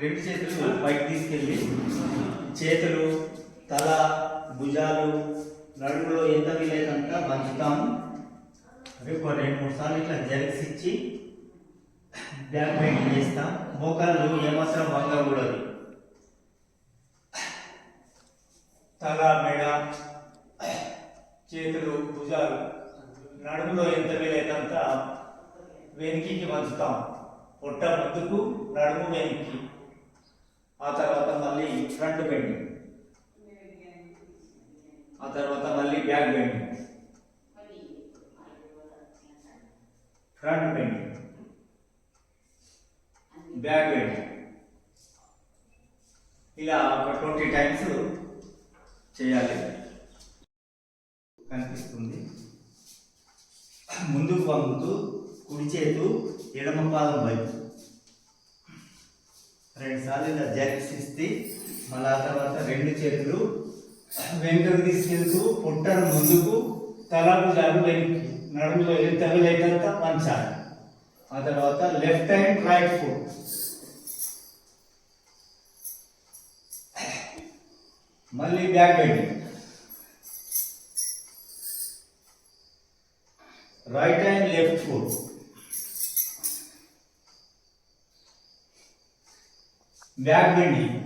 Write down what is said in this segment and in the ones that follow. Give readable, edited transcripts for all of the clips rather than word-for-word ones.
రెండు చేతులు పైకి తీసుకెళ్ళి చేతులు, తల, భుజాలు, నడుములో ఎంత వీలైనంత వంచుతాము. రేపు 2-3 సార్లు ఇట్లా జరిసిచ్చి బ్యాక్ బెండింగ్ చేస్తాం. మోకాళ్ళు ఏమాత్రం వంగకూడదు. తల, మెడ, చేతులు, భుజాలు, నడుములో ఎంత వీలైనంత వెనక్కి వంచుతాం. పొట్ట ముందుకు, నడుము వెనక్కి. ఆ తర్వాత మళ్ళీ ఫ్రంట్ బెండింగ్, ఆ తర్వాత మళ్ళీ back bending, front bending, back bending. ఇలా ఒక 20 టైమ్స్ చేయాలి. కనిపిస్తుంది. ముందుకు వంగుతూ కుడి చేతు ఎడమ పాదం వైపు 2 సార్లు ఇలా జరిపిస్తే మళ్ళీ ఆ తర్వాత 2 చేతులు వెనుకకు తీసుకెళ్తూ పుట్టను ముందుకు, తల, భుజాలు వెనక్కి, నడుములో ఎంత వీలైనంత వంచాలి. ఆ తర్వాత లెఫ్ట్ హ్యాండ్ రైట్ ఫుట్, మళ్ళీ back bending, right hand left foot, back bending,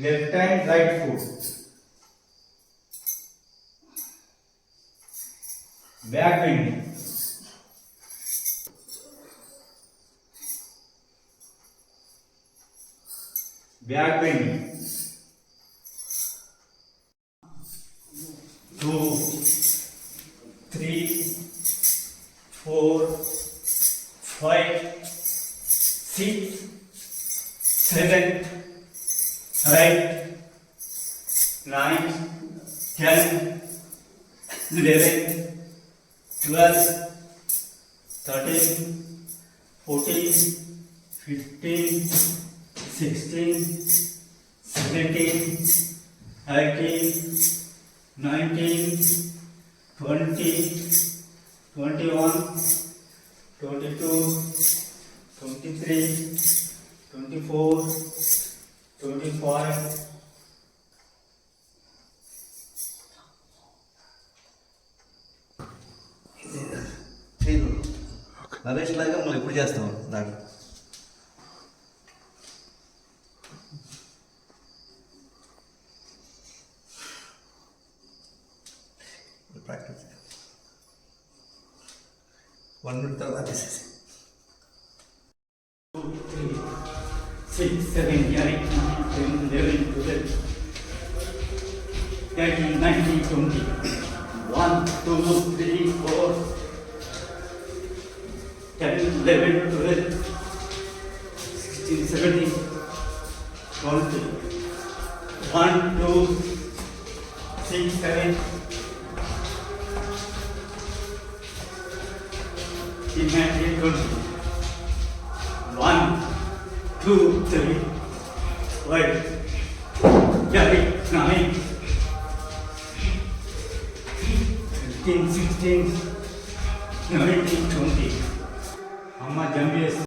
left hand right foot, back bending, back bending, 2, 3, 4, 5, 6, 7, 8, 9, 10, 11, 12, 13, 14, 15, 16, 17, 18, 19, 20, 21, 22, 23, 24, 25, Naresh లాగా మనం ఎప్పుడు చేస్తాం నాకు ప్రాక్టీస్ 1 minute తర్వాత తీసేసి 2, 3, 6, 7, 8, 9, 10, 11, 12, 13, 19, 20, 1, 2, 3, 4, 10, 11, 12, 16, 17, 20, 1, 2, 6, 7, 19, 20, 1, 2, 3, 4, 8, 9, 15, 16, 19, 20. అమ్మ జంప్ చేస్తుంది.